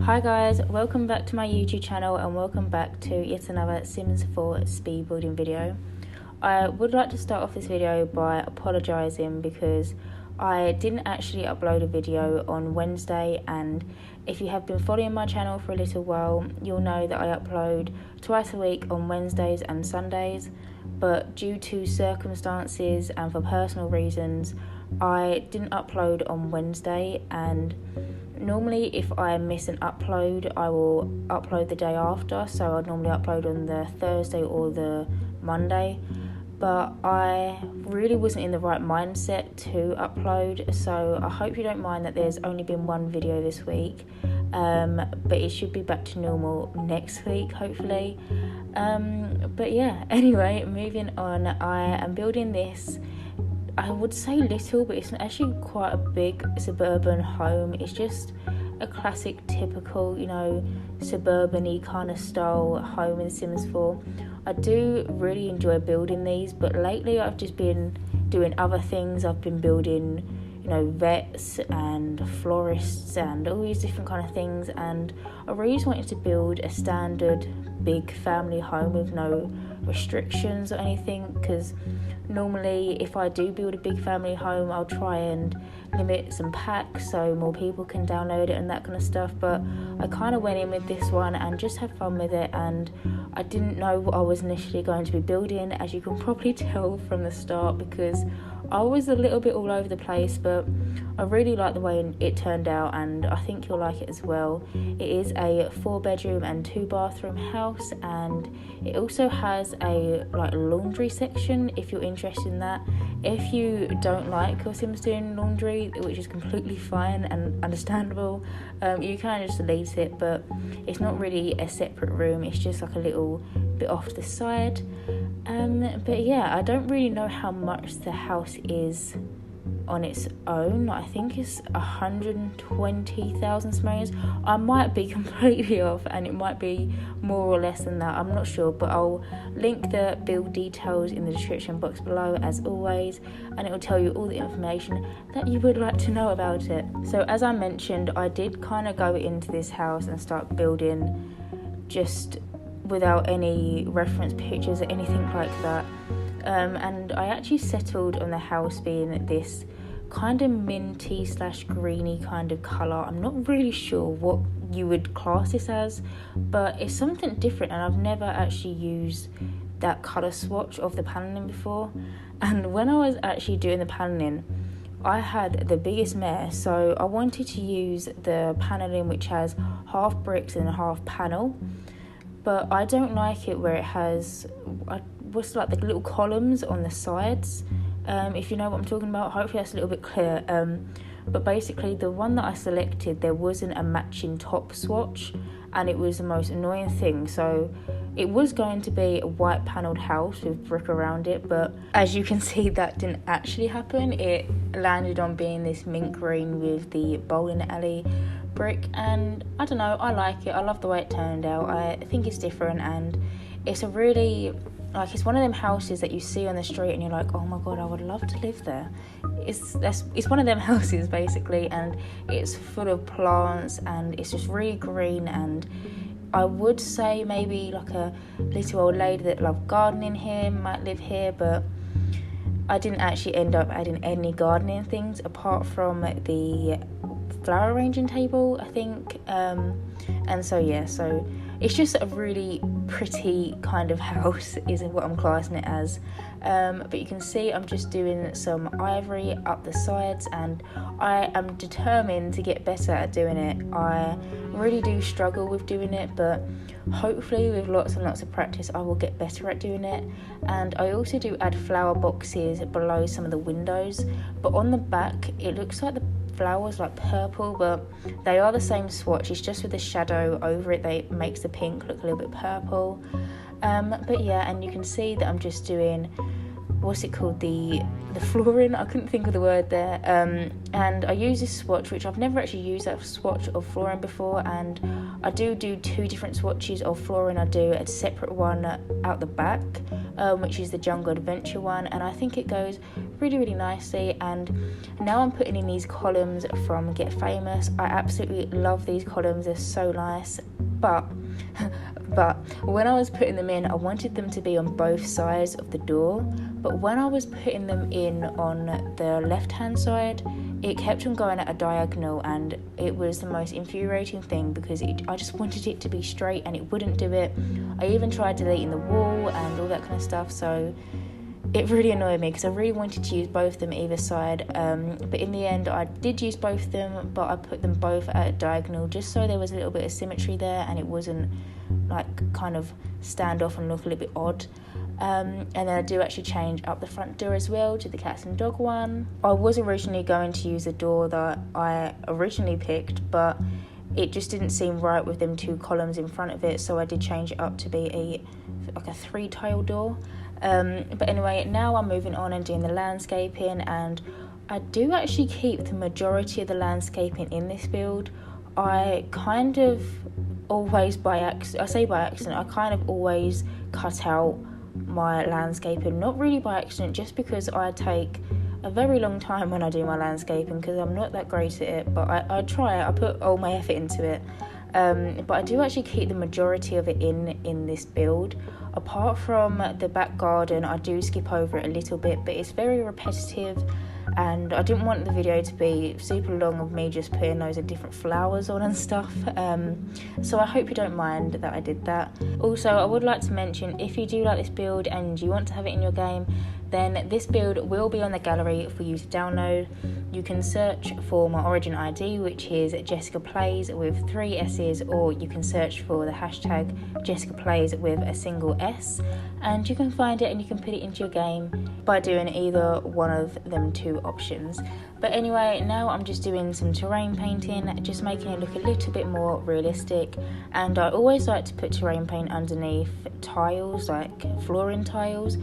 Hi guys, welcome back to my YouTube channel and welcome back to yet another Sims 4 speed building video. I would like to start off this video by apologising because I didn't actually upload a video on Wednesday, and if you have been following my channel for a little while, you'll know that I upload twice a week on Wednesdays and Sundays, but due to circumstances and for personal reasons, I didn't upload on Wednesday. And normally if I miss an upload, I will upload the day after, so I'd normally upload on the Thursday or the Monday, but I really wasn't in the right mindset to upload, so I hope you don't mind that there's only been one video this week, but it should be back to normal next week hopefully. But yeah, anyway, moving on, I am building this, I would say little, but it's actually quite a big suburban home. It's just a classic, typical, suburban-y kind of style home in Sims 4. I do really enjoy building these, but lately I've just been doing other things. I've been building, vets and florists and all these different kind of things, and I really just wanted to build a standard big family home with no restrictions or anything, because normally if I do build a big family home, I'll try and limit some packs so more people can download it and that kind of stuff, but I kind of went in with this one and just had fun with it, and I didn't know what I was initially going to be building, as you can probably tell from the start, because I was a little bit all over the place, but I really like the way it turned out and I think you'll like it as well. It is a 4-bedroom and 2-bathroom house, and it also has a laundry section if you're interested in that. If you don't like your Sims doing laundry, which is completely fine and understandable, you can just delete it, but it's not really a separate room, it's just like a little bit off to the side. But yeah, I don't really know how much the house is on its own. I think it's 120,000 simoleons. I might be completely off and it might be more or less than that, I'm not sure, but I'll link the build details in the description box below as always, and it will tell you all the information that you would like to know about it. So as I mentioned, I did kind of go into this house and start building just without any reference pictures or anything like that, and I actually settled on the house being this kind of minty / greeny kind of colour. I'm not really sure what you would class this as, but it's something different, and I've never actually used that colour swatch of the paneling before. And when I was actually doing the paneling, I had the biggest mess, so I wanted to use the paneling which has half bricks and half panel, but I don't like it where it has what's like the little columns on the sides. If you know what I'm talking about, hopefully that's a little bit clear. But basically the one that I selected, there wasn't a matching top swatch, and it was the most annoying thing. So it was going to be a white panelled house with brick around it, but as you can see, that didn't actually happen. It landed on being this mint green with the bowling alley brick, and I don't know, I like it. I love the way it turned out. I think it's different, and it's a really, it's one of them houses that you see on the street and you're like, oh my god, I would love to live there. It's one of them houses basically, and it's full of plants and it's just really green, and I would say maybe like a little old lady that loved gardening here might live here, but I didn't actually end up adding any gardening things apart from the flower arranging table, I think, and so yeah, so it's just a really pretty kind of house is what I'm classing it as. But you can see I'm just doing some ivory up the sides, and I am determined to get better at doing it. I really do struggle with doing it, but hopefully with lots and lots of practice I will get better at doing it. And I also do add flower boxes below some of the windows, but on the back it looks like the flowers like purple, but they are the same swatch, it's just with the shadow over it that makes the pink look a little bit purple. But yeah, and you can see that I'm just doing, what's it called, the flooring, I couldn't think of the word there, and I use this swatch, which I've never actually used that swatch of flooring before, and I do 2 different swatches of flooring. I do a separate one out the back, which is the Jungle Adventure one, and I think it goes really, really nicely. And now I'm putting in these columns from Get Famous. I absolutely love these columns, they're so nice, but when I was putting them in, I wanted them to be on both sides of the door, but when I was putting them in on the left hand side, it kept on going at a diagonal, and it was the most infuriating thing because I just wanted it to be straight and it wouldn't do it. I even tried deleting the wall and all that kind of stuff, so it really annoyed me because I really wanted to use both of them either side, but in the end I did use both of them, but I put them both at a diagonal just so there was a little bit of symmetry there and it wasn't like kind of stand off and look a little bit odd. And then I do actually change up the front door as well to the cats and dog one. I was originally going to use the door that I originally picked, but it just didn't seem right with them two columns in front of it, so I did change it up to be a 3-tile door. But anyway, now I'm moving on and doing the landscaping, and I do actually keep the majority of the landscaping in this build. I kind of always by accident, I kind of always cut out my landscaping, not really by accident, just because I take a very long time when I do my landscaping because I'm not that great at it, but I try it, I put all my effort into it. But I do actually keep the majority of it in this build. Apart from the back garden, I do skip over it a little bit, but it's very repetitive and I didn't want the video to be super long of me just putting loads of different flowers on and stuff, so I hope you don't mind that I did that. Also, I would like to mention, if you do like this build and you want to have it in your game, then this build will be on the gallery for you to download. You can search for my origin ID, which is Jessicaplaysss with 3 S's, or you can search for the hashtag Jessicaplaysss with a single S, and you can find it and you can put it into your game by doing either one of them two options. But anyway, now I'm just doing some terrain painting, just making it look a little bit more realistic, and I always like to put terrain paint underneath tiles, like flooring tiles,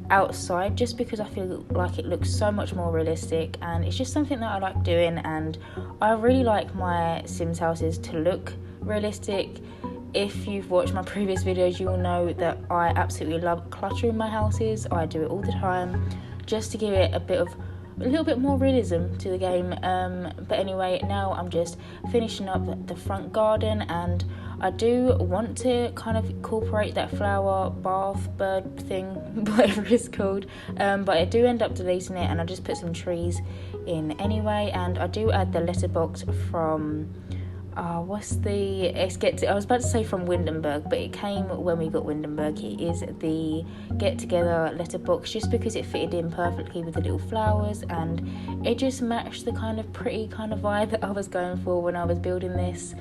outside, just because I feel like it looks so much more realistic, and it's just something that I like doing, and I really like my Sims houses to look realistic. If you've watched my previous videos, you'll know that I absolutely love cluttering my houses. I do it all the time just to give it a little bit more realism to the game. But anyway, now I'm just finishing up the front garden, and I do want to kind of incorporate that flower bath bird thing, whatever it's called, but I do end up deleting it, and I just put some trees in anyway. And I do add the letterbox from I was about to say from Windenburg, but it came when we got Windenburg. It is the Get Together letterbox, just because it fitted in perfectly with the little flowers, and it just matched the kind of pretty kind of vibe that I was going for when I was building this.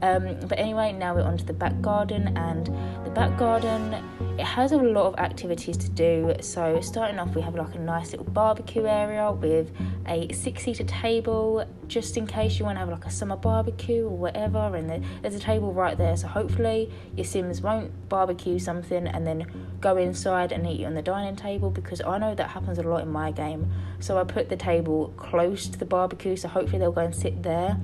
But anyway, now we're on to the back garden, and the back garden, it has a lot of activities to do. So starting off, we have like a nice little barbecue area with a 6-seater table, just in case you want to have like a summer barbecue or whatever, and there's a table right there, so hopefully your Sims won't barbecue something and then go inside and eat it on the dining table, because I know that happens a lot in my game. So I put the table close to the barbecue, so hopefully they'll go and sit there.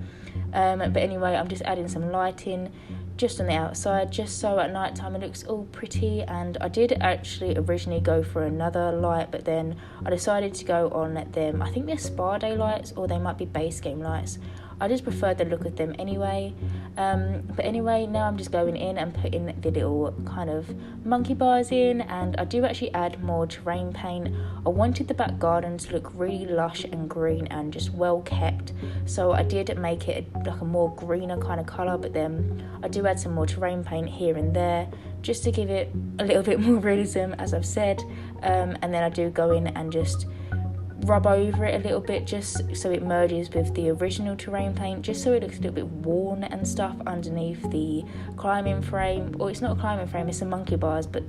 But anyway, I'm just adding some lighting just on the outside, just so at night time it looks all pretty. And I did actually originally go for another light, but then I decided to go on them, I think they're spa day lights, or they might be base game lights. I just preferred the look of them anyway. But anyway, now I'm just going in and putting the little kind of monkey bars in, and I do actually add more terrain paint. I wanted the back garden to look really lush and green and just well kept, so I did make it like a more greener kind of colour, but then I do add some more terrain paint here and there just to give it a little bit more realism, as I've said, and then I do go in and just rub over it a little bit, just so it merges with the original terrain paint, just so it looks a little bit worn and stuff underneath the climbing frame. Or it's not a climbing frame, it's a monkey bars, but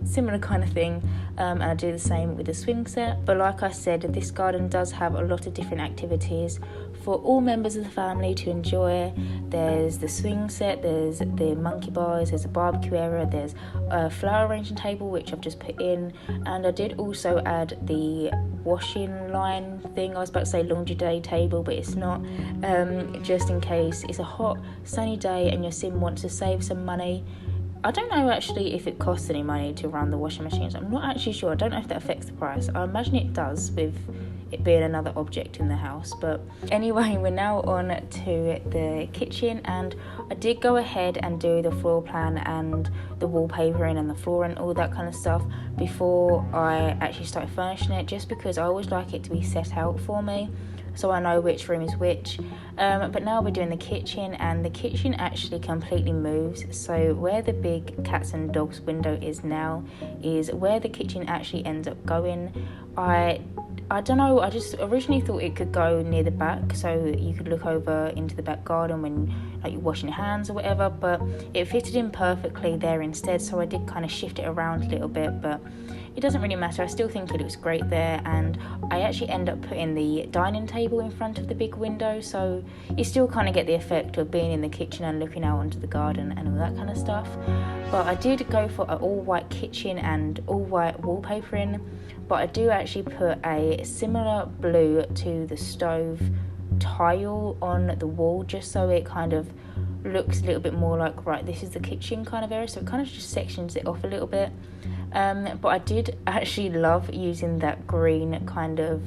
similar kind of thing. And I do the same with the swing set. But like I said, this garden does have a lot of different activities for all members of the family to enjoy. There's the swing set, there's the monkey bars, there's a barbecue area, there's a flower arranging table, which I've just put in, and I did also add the washing line thing. I was about to say laundry day table, but it's not, just in case it's a hot sunny day and your Sim wants to save some money. I don't know actually if it costs any money to run the washing machines. I'm not actually sure. I don't know if that affects the price. I imagine it does with it being another object in the house. But anyway, we're now on to the kitchen, and I did go ahead and do the floor plan and the wallpapering and the floor and all that kind of stuff before I actually started furnishing it, just because I always like it to be set out for me, so I know which room is which. But now we're doing the kitchen, and the kitchen actually completely moves. So where the big cats and dogs window is now is where the kitchen actually ends up going. I don't know, I just originally thought it could go near the back, so you could look over into the back garden when you're washing your hands or whatever, but it fitted in perfectly there instead, so I did kind of shift it around a little bit, but it doesn't really matter. I still think it looks great there, and I actually end up putting the dining table in front of the big window, so you still kind of get the effect of being in the kitchen and looking out onto the garden and all that kind of stuff. But I did go for an all-white kitchen and all-white wallpapering, but I do actually put a similar blue to the stove tile on the wall, just so it kind of looks a little bit more like, right, this is the kitchen kind of area, so it kind of just sections it off a little bit. But I did actually love using that green kind of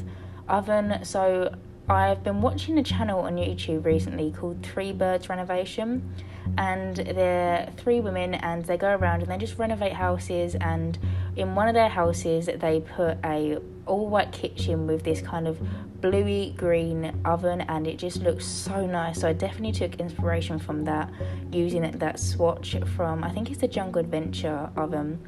oven. So I've been watching a channel on YouTube recently called Three Birds Renovation, and they're three women, and they go around and they just renovate houses, and in one of their houses they put a all white kitchen with this kind of bluey green oven, and it just looks so nice. So I definitely took inspiration from that, using that swatch from, I think it's the Jungle Adventure oven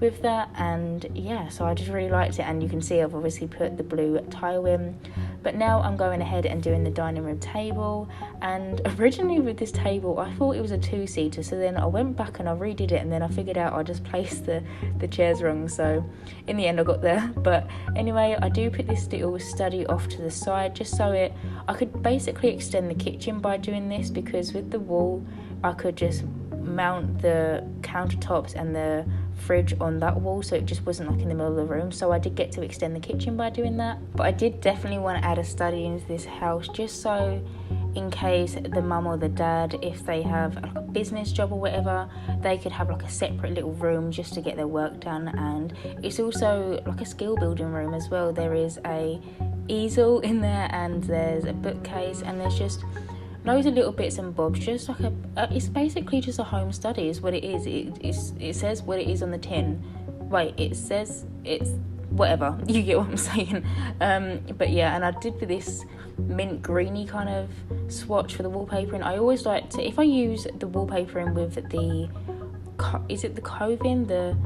with that, and yeah, so I just really liked it. And you can see I've obviously put the blue tile in. But now I'm going ahead and doing the dining room table, and originally with this table I thought it was a two-seater, so then I went back and I redid it, and then I figured out I just placed the chairs wrong, so in the end I got there. But anyway, I do put this little study off to the side, just so I could basically extend the kitchen by doing this, because with the wall I could just mount the countertops and the fridge on that wall, so it just wasn't like in the middle of the room. So I did get to extend the kitchen by doing that. But I did definitely want to add a study into this house, just so in case the mum or the dad, if they have like a business job or whatever, they could have like a separate little room just to get their work done. And it's also like a skill building room as well. There is a easel in there, and there's a bookcase, and there's just loads of little bits and bobs, just like it's basically just a home study is what it is. It says what it is on the tin. It says it's whatever, you get what I'm saying. But yeah, and I did for this mint greeny kind of swatch for the wallpapering. I always like to, if I use the wallpapering with the coving, the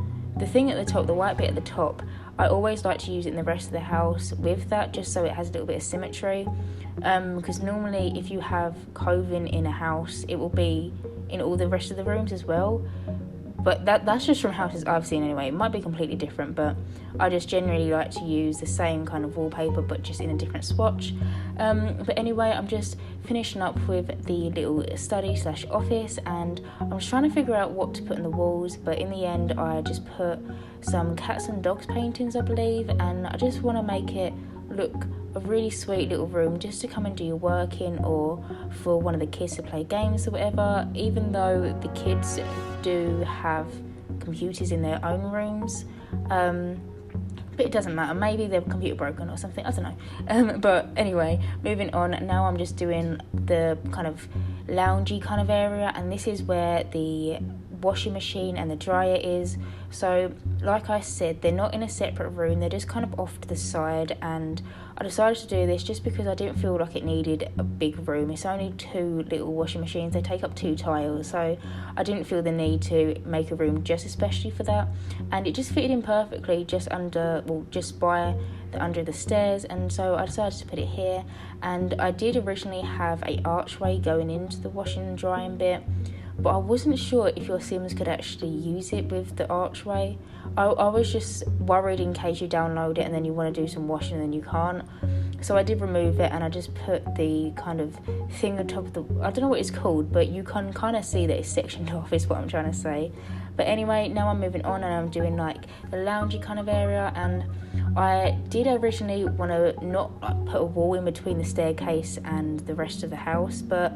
thing at the top, the white bit at the top, I always like to use it in the rest of the house with that, just so it has a little bit of symmetry. Because normally if you have coving in a house, it will be in all the rest of the rooms as well. But that's just from houses I've seen anyway. It might be completely different, but I just generally like to use the same kind of wallpaper, but just in a different swatch. But anyway, I'm just finishing up with the little study / office, and I'm just trying to figure out what to put on the walls. But in the end, I just put some cats and dogs paintings, I believe, and I just want to make it look a really sweet little room just to come and do your work in, or for one of the kids to play games or whatever, even though the kids do have computers in their own rooms. But it doesn't matter, maybe their computer broken or something, I don't know. But anyway, moving on, now I'm just doing the kind of loungy kind of area, and this is where the washing machine and the dryer is. So like I said, they're not in a separate room, they're just kind of off to the side, and I decided to do this just because I didn't feel like it needed a big room. It's only two little washing machines, they take up 2 tiles, so I didn't feel the need to make a room just especially for that, and it just fitted in perfectly just by under the stairs, and so I decided to put it here. And I did originally have a archway going into the washing and drying bit, but I wasn't sure if your Sims could actually use it with the archway. I was just worried in case you download it and then you want to do some washing and then you can't. So I did remove it, and I just put the kind of thing on top of the, I don't know what it's called, but you can kind of see that it's sectioned off is what I'm trying to say. But anyway, now I'm moving on and I'm doing like the loungy kind of area, and I did originally want to not like put a wall in between the staircase and the rest of the house, but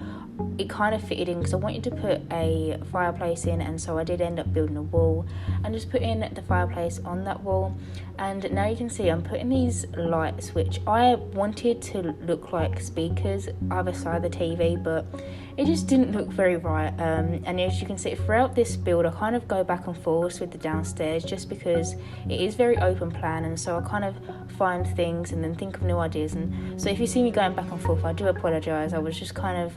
it kind of fitted in because I wanted to put a fireplace in, and so I did end up building a wall and just putting the fireplace on that wall. And now you can see I'm putting these lights, which I wanted to look like speakers either side of the TV, but it just didn't look very right. And as you can see throughout this build, I kind of go back and forth with the downstairs just because it is very open plan, and so I kind of find things and then think of new ideas. And so if you see me going back and forth, I do apologise. I was just kind of,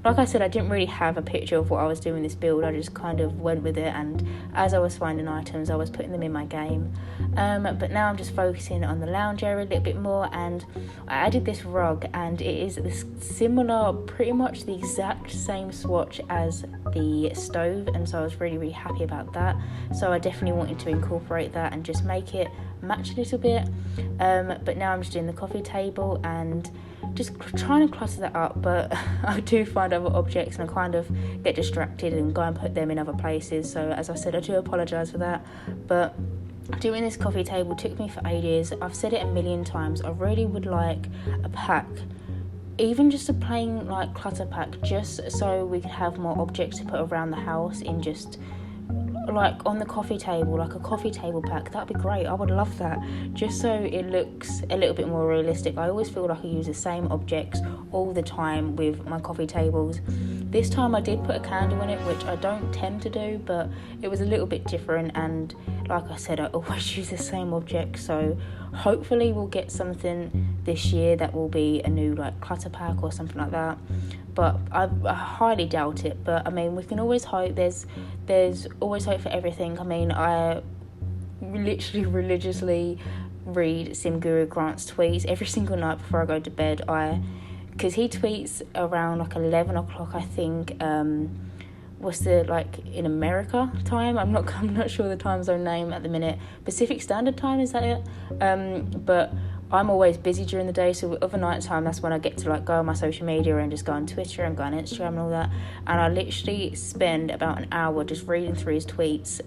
like I said, I didn't really have a picture of what I was doing this build. I just kind of went with it, and as I was finding items, I was putting them in my game. But now I'm just focusing on the lounge area a little bit more, and I added this rug, and it is this similar, pretty much the exact same swatch as the stove, and so I was really happy about that. So I definitely wanted to incorporate that and just make it match a little bit. But now I'm just doing the coffee table and just trying to clutter that up, but I do find other objects and I kind of get distracted and go and put them in other places. So as I said, I do apologise for that, but doing this coffee table took me for ages. I've said it a million times, I really would like a pack, even just a plain like clutter pack, just so we could have more objects to put around the house in just like on the coffee table, like a coffee table pack. That'd be great, I would love that, just so it looks a little bit more realistic. I always feel like I use the same objects all the time with my coffee tables. This time I did put a candle in it, which I don't tend to do, but it was a little bit different, and like I said, I always use the same object, so hopefully we'll get something this year that will be a new like clutter pack or something like that, but I highly doubt it. But I mean, we can always hope. There's always hope for everything. I mean, I literally religiously read Sim Guru Grant's tweets every single night before I go to bed. Because he tweets around like 11 o'clock, I think. What's the like in America time? I'm not sure the time zone name at the minute. Pacific Standard Time, is that it? But I'm always busy during the day, so over night time, that's when I get to like go on my social media and just go on Twitter and go on Instagram and all that. And I literally spend about an hour just reading through his tweets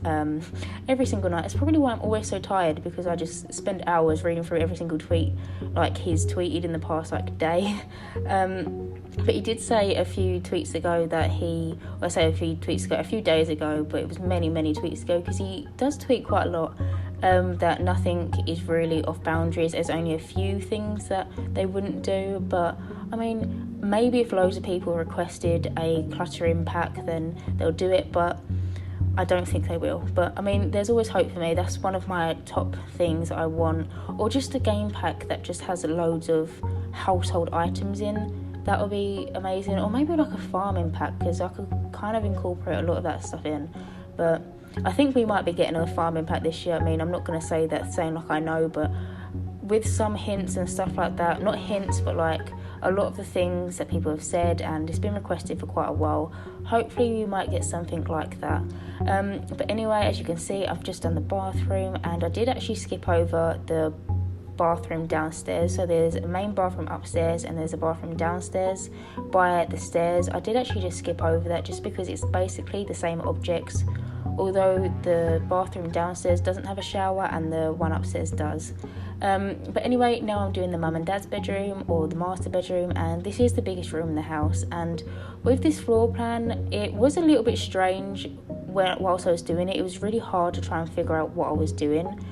every single night. It's probably why I'm always so tired, because I just spend hours reading through every single tweet like he's tweeted in the past like day. But he did say a few days ago, a few days ago, but it was many tweets ago, because he does tweet quite a lot, that nothing is really off boundaries. There's only a few things that they wouldn't do, but I mean, maybe if loads of people requested a cluttering pack, then they'll do it, but I don't think they will. But I mean, there's always hope for me. That's one of my top things I want. Or just a game pack that just has loads of household items in. That would be amazing. Or maybe like a farming pack, because I could kind of incorporate a lot of that stuff in. But I think we might be getting a farming pack this year. I mean, I'm not going to say that saying like I know, but with some hints and stuff like that, not hints, but like a lot of the things that people have said, and it's been requested for quite a while, hopefully we might get something like that. But anyway, as you can see, I've just done the bathroom, and I did actually skip over the bathroom downstairs. So there's a main bathroom upstairs and there's a bathroom downstairs by the stairs. I did actually just skip over that just because it's basically the same objects, although the bathroom downstairs doesn't have a shower and the one upstairs does. But anyway, now I'm doing the mum and dad's bedroom, or the master bedroom, and this is the biggest room in the house. And with this floor plan, it was a little bit strange whilst I was doing it. It was really hard to try and figure out what I was doing,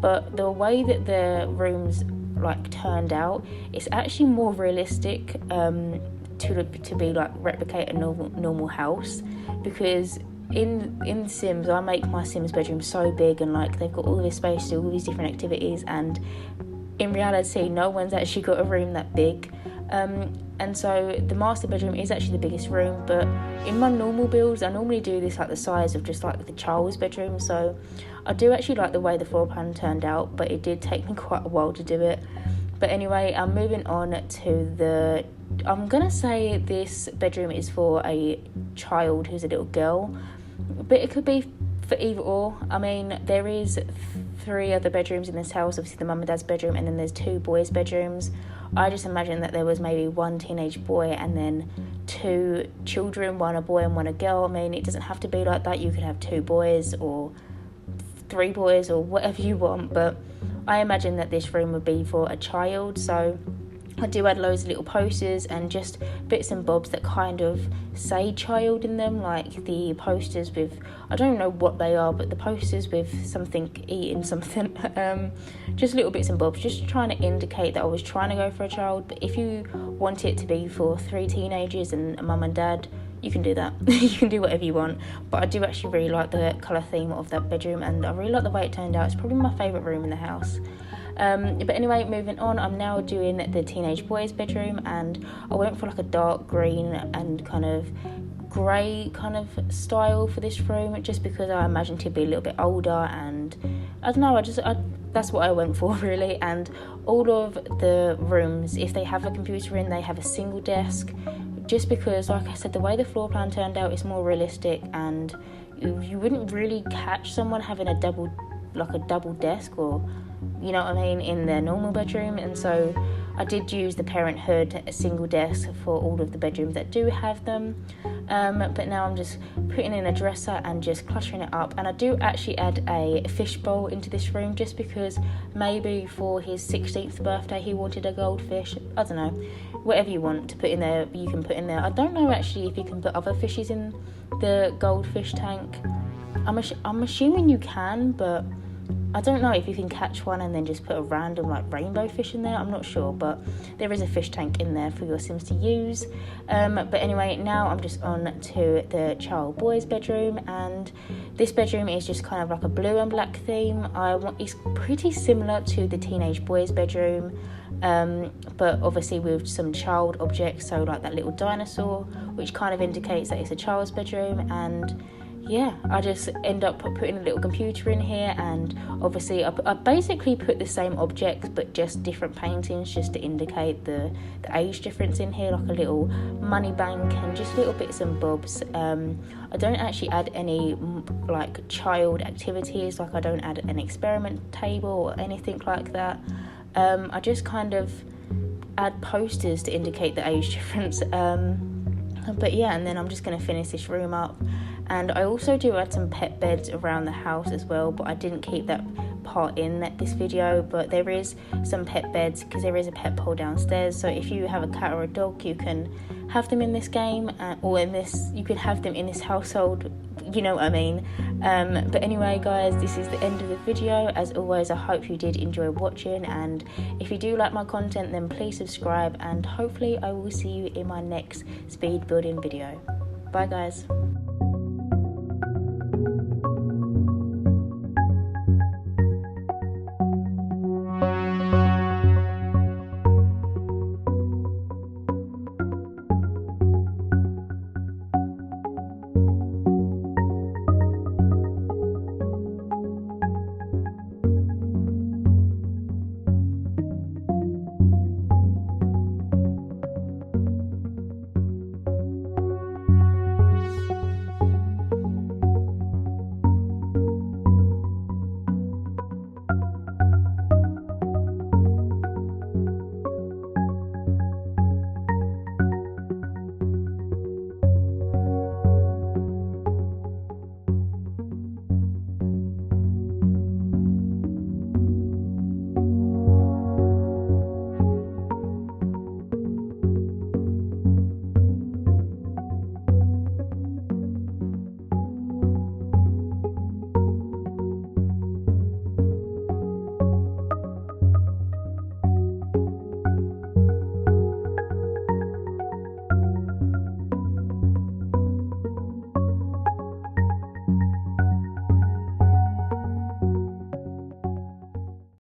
but the way that the rooms like turned out, it's actually more realistic to be like replicate a normal house, because in Sims, I make my Sims bedroom so big, and like they've got all this space to do all these different activities, and in reality no one's actually got a room that big. And so the master bedroom is actually the biggest room, but in my normal builds I normally do this like the size of just like the child's bedroom. So I do actually like the way the floor plan turned out, but it did take me quite a while to do it. But anyway, I'm moving on to I'm gonna say this bedroom is for a child who's a little girl, but it could be for either or. I mean, there is 3 other bedrooms in this house, obviously the mum and dad's bedroom, and then there's 2 boys' bedrooms. I just imagine that there was maybe 1 teenage boy and then 2 children, one a boy and one a girl. I mean, it doesn't have to be like that. You could have 2 boys or 3 boys or whatever you want, but I imagine that this room would be for a child. So I do add loads of little posters and just bits and bobs that kind of say child in them, like the posters with, I don't know what they are, but the posters with something eating something, just little bits and bobs, just trying to indicate that I was trying to go for a child. But if you want it to be for 3 teenagers and a mum and dad, you can do that. You can do whatever you want, but I do actually really like the colour theme of that bedroom, and I really like the way it turned out. It's probably my favourite room in the house. But anyway, moving on, I'm now doing the teenage boys bedroom, and I went for like a dark green and kind of grey kind of style for this room, just because I imagined it to be a little bit older, and I don't know, that's what I went for really. And all of the rooms, if they have a computer in, they have a single desk, just because, like I said, the way the floor plan turned out is more realistic, and you wouldn't really catch someone having a double desk, or you know what I mean, in their normal bedroom. And so I did use the Parenthood single desk for all of the bedrooms that do have them. But now I'm just putting in a dresser and just cluttering it up. And I do actually add a fishbowl into this room, just because maybe for his 16th birthday he wanted a goldfish. I don't know, whatever you want to put in there, you can put in there. I don't know actually if you can put other fishes in the goldfish tank. I'm assuming you can, but I don't know if you can catch one and then just put a random like rainbow fish in there. I'm not sure, but there is a fish tank in there for your Sims to use. But anyway, now I'm just on to the child boys bedroom, and this bedroom is just kind of like a blue and black theme. It's pretty similar to the teenage boys bedroom, but obviously with some child objects, so like that little dinosaur, which kind of indicates that it's a child's bedroom. And yeah, I just end up putting a little computer in here, and obviously I basically put the same objects but just different paintings, just to indicate the age difference in here, like a little money bank and just little bits and bobs. I don't actually add any like child activities, like I don't add an experiment table or anything like that. I just kind of add posters to indicate the age difference. But yeah, and then I'm just going to finish this room up. And I also do add some pet beds around the house as well, but I didn't keep that part in this video. But there is some pet beds, because there is a pet pole downstairs, so if you have a cat or a dog, you can have them in this game, or you can have them in this household, you know what I mean. But anyway guys, this is the end of the video. As always, I hope you did enjoy watching, and if you do like my content, then please subscribe, and hopefully I will see you in my next speed building video. Bye guys.